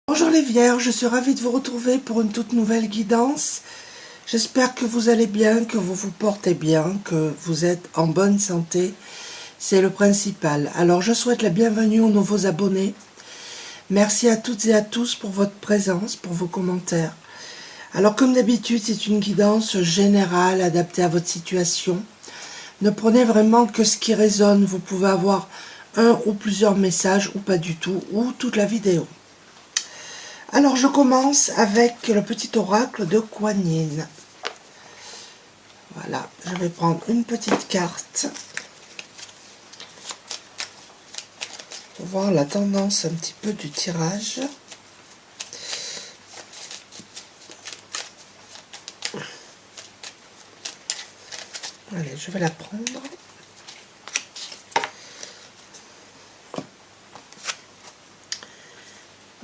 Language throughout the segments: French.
Bonjour les Vierges, je suis ravie de vous retrouver pour une toute nouvelle guidance. J'espère que vous allez bien, que vous vous portez bien, que vous êtes en bonne santé. C'est le principal. Alors je souhaite la bienvenue aux nouveaux abonnés. Merci à toutes et à tous pour votre présence, pour vos commentaires. Alors comme d'habitude, c'est une guidance générale adaptée à votre situation. Ne prenez vraiment que ce qui résonne. Vous pouvez avoir un ou plusieurs messages ou pas du tout, ou toute la vidéo. Alors je commence avec le petit oracle de Kuan Yin. Voilà, je vais prendre une petite carte pour voir la tendance un petit peu du tirage. Allez, je vais la prendre.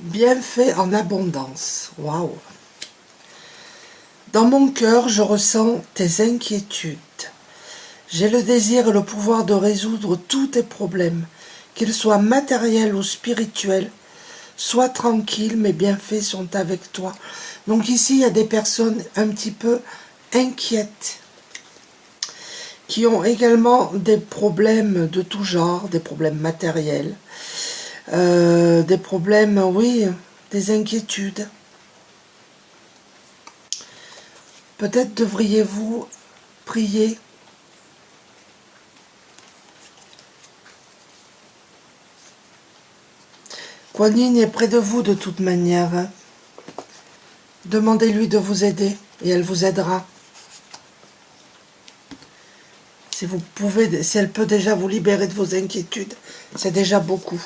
Bienfait en abondance. Waouh! Dans mon cœur, je ressens tes inquiétudes. J'ai le désir et le pouvoir de résoudre tous tes problèmes, qu'ils soient matériels ou spirituels. Sois tranquille, mes bienfaits sont avec toi. Donc ici, il y a des personnes un petit peu inquiètes, qui ont également des problèmes de tout genre, des problèmes matériels, des problèmes, oui, des inquiétudes. Peut-être devriez-vous prier. Kuan Yin est près de vous de toute manière. Hein. Demandez-lui de vous aider et elle vous aidera. Si vous pouvez, si elle peut déjà vous libérer de vos inquiétudes, c'est déjà beaucoup.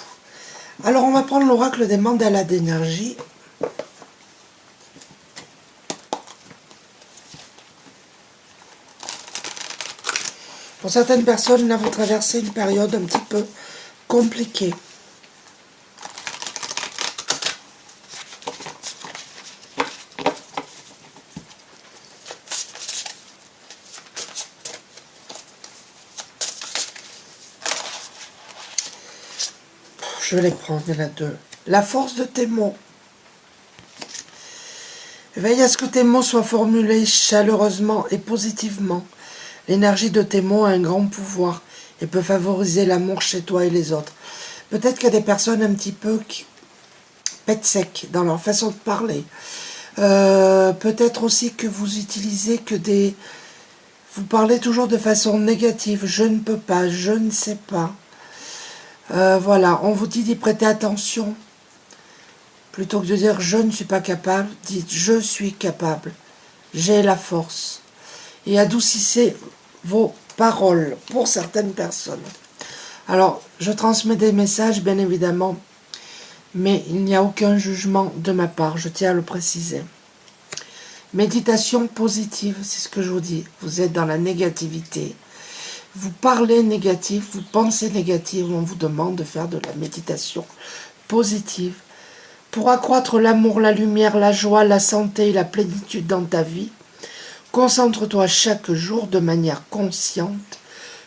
Alors on va prendre l'oracle des mandalas d'énergie. Pour certaines personnes, là vous traversez une période un petit peu compliquée. Je vais les prendre, il y en a deux. La force de tes mots. Veille à ce que tes mots soient formulés chaleureusement et positivement. L'énergie de tes mots a un grand pouvoir et peut favoriser l'amour chez toi et les autres. Peut-être qu'il y a des personnes un petit peu qui pètent sec dans leur façon de parler. Peut-être aussi que vous utilisez que des... Vous parlez toujours de façon négative. Je ne peux pas, je ne sais pas. Voilà, on vous dit d'y prêter attention. Plutôt que de dire je ne suis pas capable, dites je suis capable. J'ai la force. Et adoucissez vos paroles pour certaines personnes. Alors, je transmets des messages, bien évidemment, mais il n'y a aucun jugement de ma part, je tiens à le préciser. Méditation positive, c'est ce que je vous dis. Vous êtes dans la négativité. Vous parlez négatif, vous pensez négatif, on vous demande de faire de la méditation positive pour accroître l'amour, la lumière, la joie, la santé et la plénitude dans ta vie. Concentre-toi chaque jour de manière consciente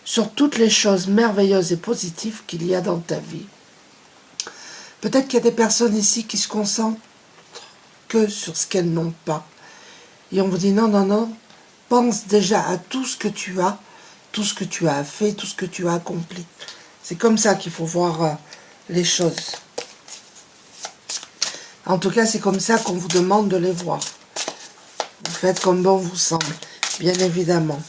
sur toutes les choses merveilleuses et positives qu'il y a dans ta vie. Peut-être qu'il y a des personnes ici qui se concentrent que sur ce qu'elles n'ont pas. Et on vous dit non, non, non, pense déjà à tout ce que tu as, tout ce que tu as fait, tout ce que tu as accompli. C'est comme ça qu'il faut voir les choses. En tout cas, c'est comme ça qu'on vous demande de les voir. Vous faites comme bon vous semble, bien évidemment.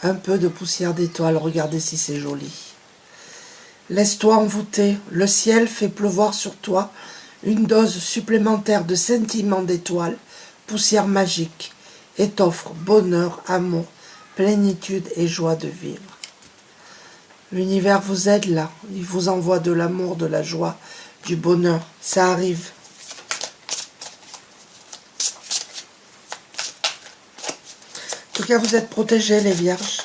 Un peu de poussière d'étoiles, regardez si c'est joli. Laisse-toi envoûter, le ciel fait pleuvoir sur toi une dose supplémentaire de scintillement d'étoiles, poussière magique, et t'offre bonheur, amour, plénitude et joie de vivre. L'univers vous aide là, il vous envoie de l'amour, de la joie, du bonheur, ça arrive. En tout cas, vous êtes protégés les vierges,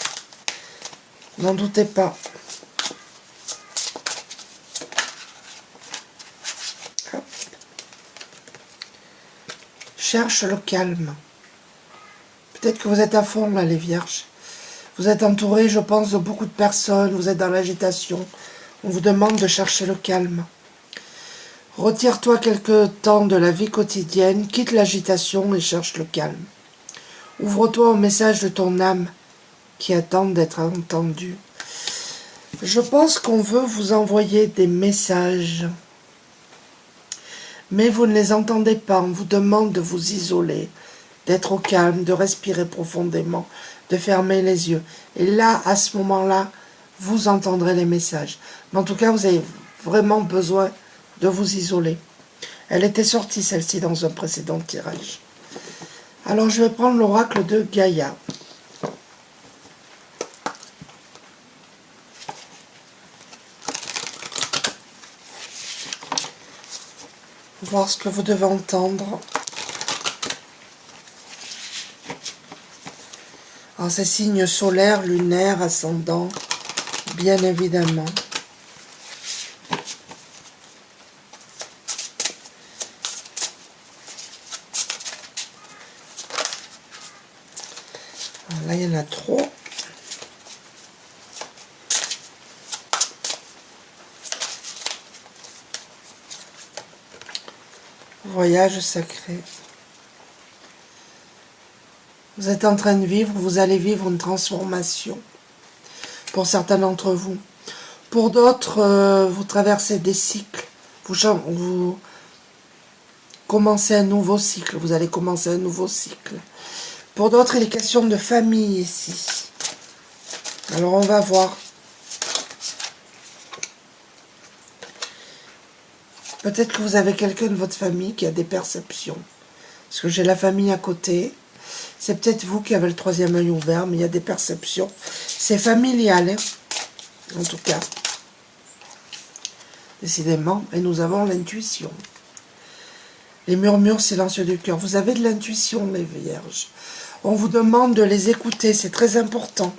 n'en doutez pas. Hop. Cherche le calme. Peut-être que vous êtes à fond là les vierges. Vous êtes entouré, je pense, de beaucoup de personnes, vous êtes dans l'agitation. On vous demande de chercher le calme. Retire-toi quelque temps de la vie quotidienne, quitte l'agitation et cherche le calme. Ouvre-toi au message de ton âme qui attend d'être entendu. Je pense qu'on veut vous envoyer des messages, mais vous ne les entendez pas. On vous demande de vous isoler, d'être au calme, de respirer profondément, de fermer les yeux. Et là, à ce moment-là, vous entendrez les messages. Mais en tout cas, vous avez vraiment besoin de vous isoler. Elle était sortie, celle-ci, dans un précédent tirage. Alors, je vais prendre l'oracle de Gaïa. Voir ce que vous devez entendre. Alors, ces signes solaires, lunaires, ascendants, bien évidemment. Alors là, il y en a trop. Voyage sacré. Vous êtes en train de vivre, vous allez vivre une transformation. Pour certains d'entre vous. Pour d'autres, vous traversez des cycles. Vous commencez un nouveau cycle. Vous allez commencer un nouveau cycle. Pour d'autres, il est question de famille ici. Alors, on va voir. Peut-être que vous avez quelqu'un de votre famille qui a des perceptions. Parce que j'ai la famille à côté. C'est peut-être vous qui avez le troisième œil ouvert, mais il y a des perceptions. C'est familial, hein, en tout cas. Décidément, et nous avons l'intuition. Les murmures silencieux du cœur. Vous avez de l'intuition, les vierges. On vous demande de les écouter, c'est très important.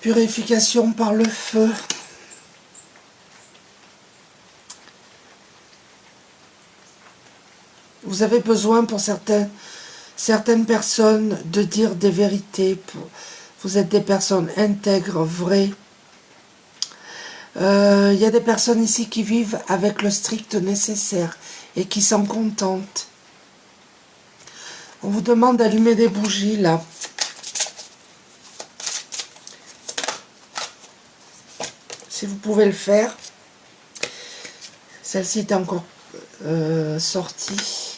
Purification par le feu. Vous avez besoin pour certaines personnes de dire des vérités. Vous êtes des personnes intègres, vraies. Il y a des personnes ici qui vivent avec le strict nécessaire et qui sont contentes. On vous demande d'allumer des bougies là. Si vous pouvez le faire. Celle-ci est encore sortie.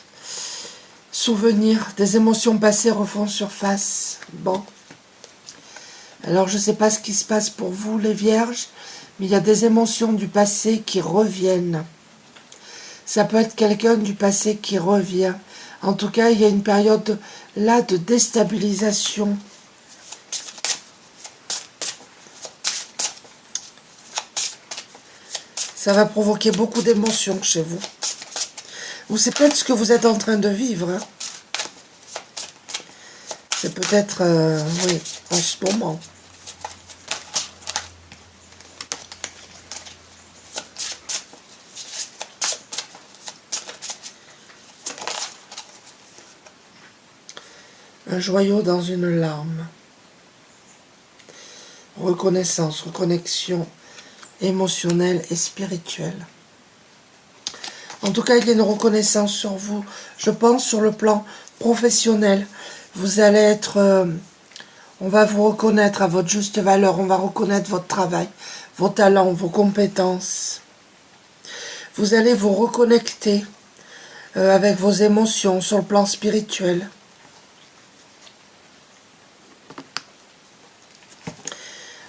Souvenirs, des émotions passées refont surface. Bon. Alors je ne sais pas ce qui se passe pour vous les vierges, mais il y a des émotions du passé qui reviennent. Ça peut être quelqu'un du passé qui revient. En tout cas, il y a une période là de déstabilisation. Ça va provoquer beaucoup d'émotions chez vous. Ou c'est peut-être ce que vous êtes en train de vivre. Hein. C'est peut-être, oui, en ce moment. Un joyau dans une larme. Reconnaissance, reconnexion émotionnelle et spirituelle. En tout cas, il y a une reconnaissance sur vous. Je pense sur le plan professionnel. Vous allez être... on va vous reconnaître à votre juste valeur. On va reconnaître votre travail, vos talents, vos compétences. Vous allez vous reconnecter avec vos émotions sur le plan spirituel.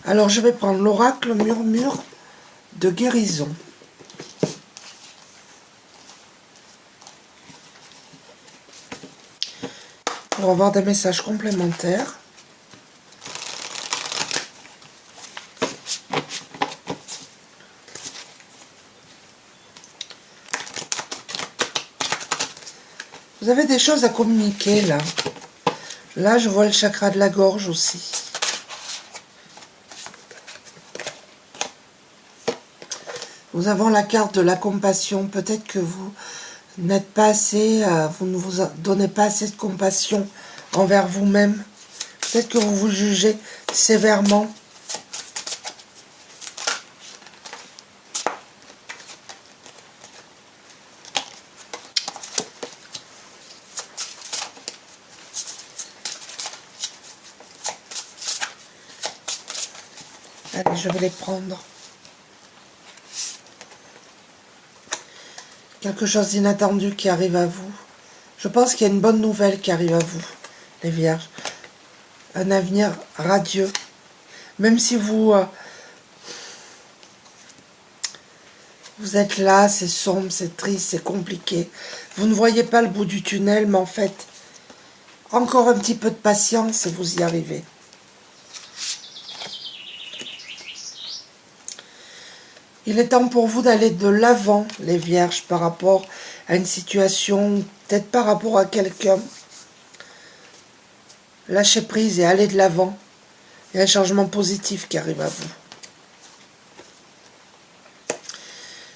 Alors, je vais prendre l'oracle murmure de guérison. Pour avoir des messages complémentaires. Vous avez des choses à communiquer là. Là, je vois le chakra de la gorge aussi. Nous avons la carte de la compassion. Peut-être que vous n'êtes pas assez, vous ne vous donnez pas assez de compassion envers vous-même. Peut-être que vous vous jugez sévèrement. Allez, je vais les prendre. Quelque chose d'inattendu qui arrive à vous. Je pense qu'il y a une bonne nouvelle qui arrive à vous, les Vierges. Un avenir radieux. Même si vous êtes là, c'est sombre, c'est triste, c'est compliqué. Vous ne voyez pas le bout du tunnel, mais en fait, encore un petit peu de patience et vous y arrivez. Il est temps pour vous d'aller de l'avant, les Vierges, par rapport à une situation, peut-être par rapport à quelqu'un. Lâchez prise et allez de l'avant. Il y a un changement positif qui arrive à vous.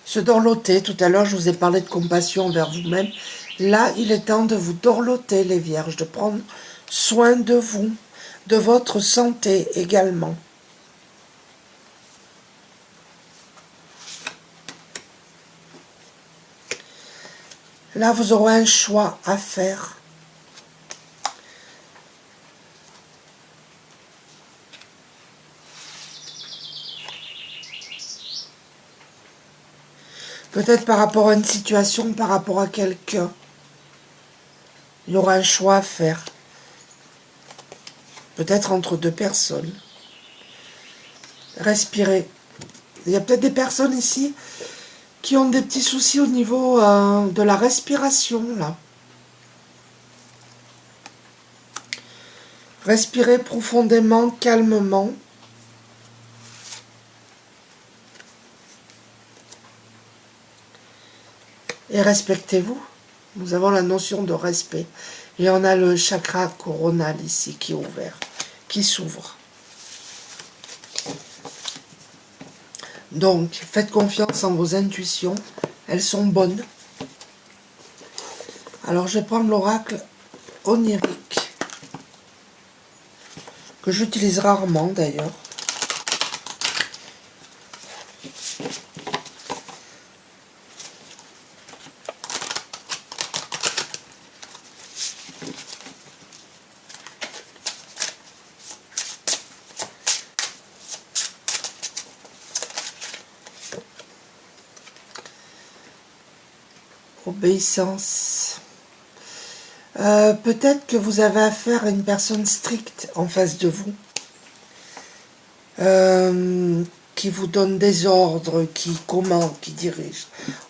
Se dorloter, tout à l'heure je vous ai parlé de compassion envers vous-même. Là, il est temps de vous dorloter, les Vierges, de prendre soin de vous, de votre santé également. Là, vous aurez un choix à faire. Peut-être par rapport à une situation, par rapport à quelqu'un. Il y aura un choix à faire. Peut-être entre deux personnes. Respirez. Il y a peut-être des personnes ici qui ont des petits soucis au niveau de la respiration, là. Respirez profondément, calmement. Et respectez-vous. Nous avons la notion de respect. Et on a le chakra coronal ici qui est ouvert, qui s'ouvre. Donc, faites confiance en vos intuitions. Elles sont bonnes. Alors, je vais prendre l'oracle onirique, que j'utilise rarement d'ailleurs. Obéissance. Peut-être que vous avez affaire à une personne stricte en face de vous, qui vous donne des ordres, qui commande, qui dirige.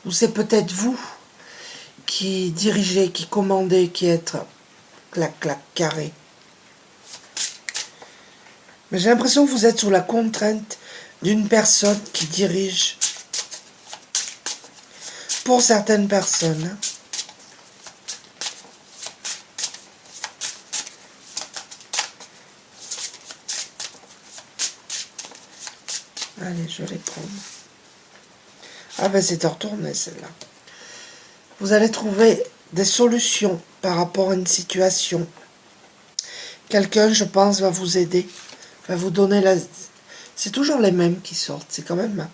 Ou c'est peut-être vous qui dirigez, qui commandez, qui êtes clac, clac, carré. Mais j'ai l'impression que vous êtes sous la contrainte d'une personne qui dirige. Pour certaines personnes. Allez, je vais les prendre. Ah ben c'est retourné celle-là. Vous allez trouver des solutions par rapport à une situation. Quelqu'un, je pense, va vous aider. Va vous donner la... C'est toujours les mêmes qui sortent. C'est quand même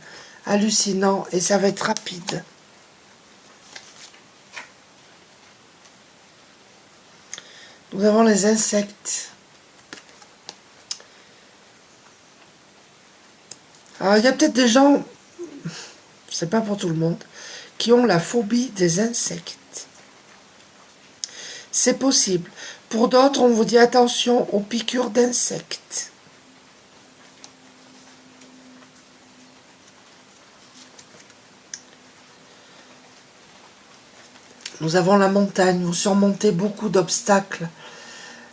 hallucinant et ça va être rapide. Nous avons les insectes. Alors, il y a peut-être des gens, c'est pas pour tout le monde, qui ont la phobie des insectes. C'est possible. Pour d'autres, on vous dit attention aux piqûres d'insectes. Nous avons la montagne, vous surmontez beaucoup d'obstacles.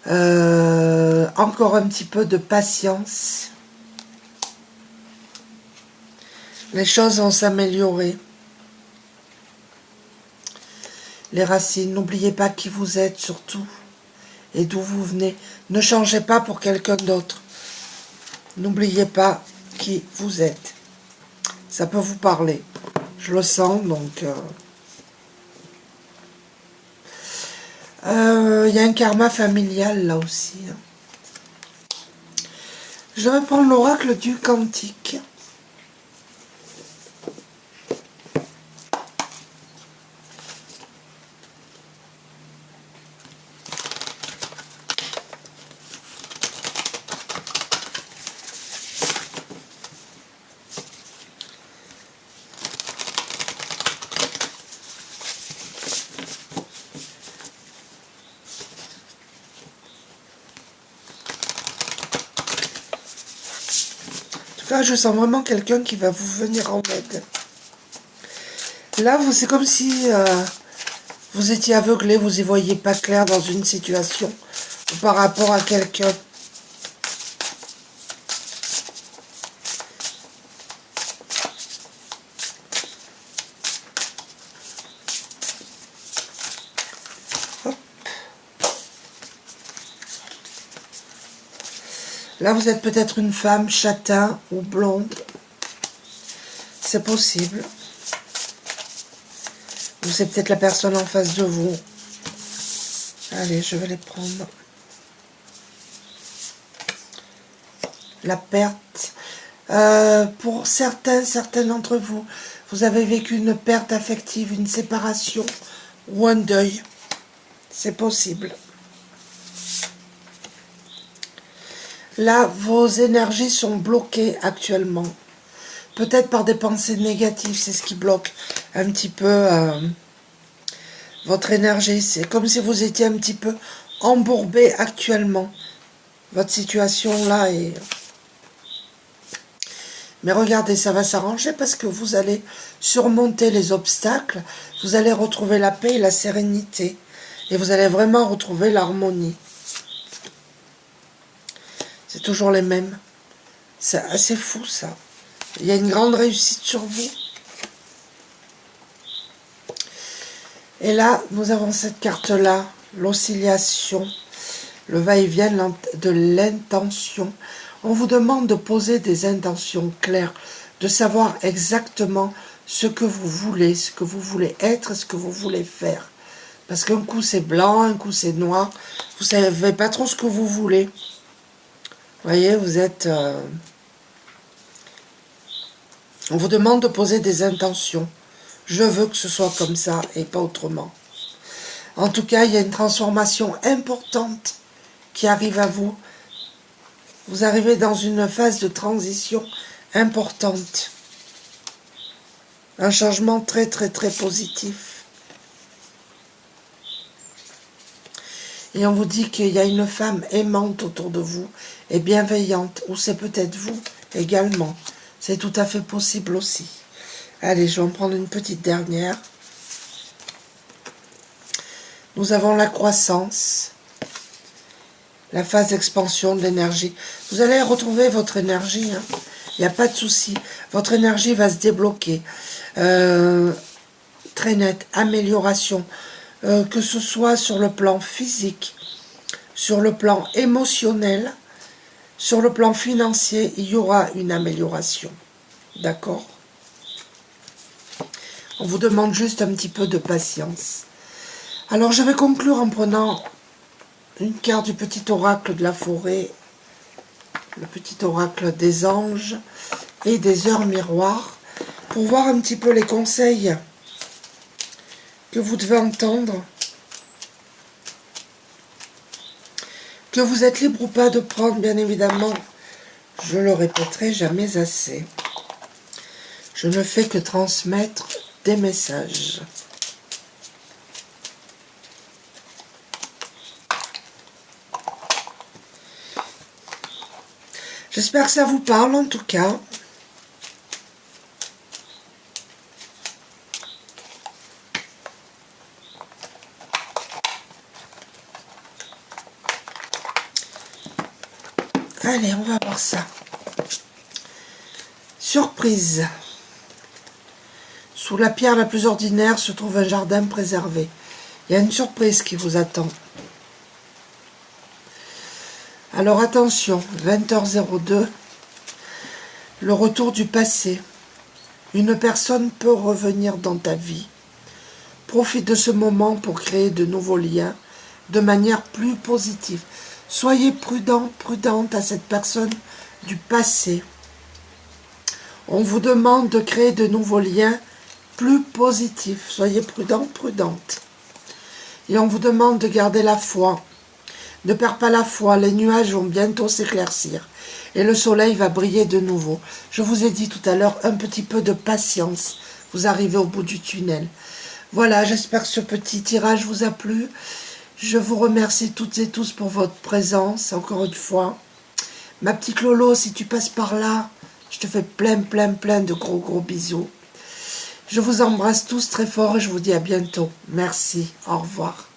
Encore un petit peu de patience. Les choses vont s'améliorer. Les racines, n'oubliez pas qui vous êtes surtout et d'où vous venez. Ne changez pas pour quelqu'un d'autre. N'oubliez pas qui vous êtes. Ça peut vous parler. Je le sens, donc... Il y a un karma familial là aussi. Je vais prendre l'oracle du Cantique. Là, je sens vraiment quelqu'un qui va vous venir en aide. Là, c'est comme si vous étiez aveuglé, vous y voyez pas clair dans une situation ou par rapport à quelqu'un. Là, vous êtes peut-être une femme châtain ou blonde. C'est possible. Ou c'est peut-être la personne en face de vous. Allez, je vais les prendre. La perte. Pour certains d'entre vous, vous avez vécu une perte affective, une séparation ou un deuil. C'est possible. Là, vos énergies sont bloquées actuellement. Peut-être par des pensées négatives, c'est ce qui bloque un petit peu votre énergie. C'est comme si vous étiez un petit peu embourbé actuellement. Votre situation là est... Mais regardez, ça va s'arranger parce que vous allez surmonter les obstacles, vous allez retrouver la paix et la sérénité. Et vous allez vraiment retrouver l'harmonie. C'est toujours les mêmes. C'est assez fou, ça. Il y a une grande réussite sur vous. Et là, nous avons cette carte-là, l'oscillation, le va-et-vient de l'intention. On vous demande de poser des intentions claires, de savoir exactement ce que vous voulez être, ce que vous voulez faire. Parce qu'un coup c'est blanc, un coup c'est noir. Vous ne savez pas trop ce que vous voulez. Vous voyez, vous êtes... On vous demande de poser des intentions. Je veux que ce soit comme ça et pas autrement. En tout cas, il y a une transformation importante qui arrive à vous. Vous arrivez dans une phase de transition importante. Un changement très très très positif. Et on vous dit qu'il y a une femme aimante autour de vous et bienveillante, ou c'est peut-être vous également. C'est tout à fait possible aussi. Allez, je vais en prendre une petite dernière. Nous avons la croissance, la phase d'expansion de l'énergie. Vous allez retrouver votre énergie, hein. Il n'y a pas de souci. Votre énergie va se débloquer. Très nette, amélioration. Que ce soit sur le plan physique, sur le plan émotionnel, sur le plan financier, il y aura une amélioration. D'accord ? On vous demande juste un petit peu de patience. Alors, je vais conclure en prenant une carte du petit oracle de la forêt, le petit oracle des anges et des heures miroirs, pour voir un petit peu les conseils que vous devez entendre, que vous êtes libre ou pas de prendre, bien évidemment, je le répéterai jamais assez. Je ne fais que transmettre des messages. J'espère que ça vous parle en tout cas. Allez, on va voir ça. Surprise. Sous la pierre la plus ordinaire se trouve un jardin préservé. Il y a une surprise qui vous attend. Alors attention, 20h02, le retour du passé. Une personne peut revenir dans ta vie. Profite de ce moment pour créer de nouveaux liens de manière plus positive. Soyez prudent, prudente à cette personne du passé. On vous demande de créer de nouveaux liens plus positifs. Soyez prudent, prudente. Et on vous demande de garder la foi. Ne perds pas la foi, les nuages vont bientôt s'éclaircir. Et le soleil va briller de nouveau. Je vous ai dit tout à l'heure, un petit peu de patience. Vous arrivez au bout du tunnel. Voilà, j'espère que ce petit tirage vous a plu. Je vous remercie toutes et tous pour votre présence, encore une fois. Ma petite Lolo, si tu passes par là, je te fais plein de gros bisous. Je vous embrasse tous très fort et je vous dis à bientôt. Merci, au revoir.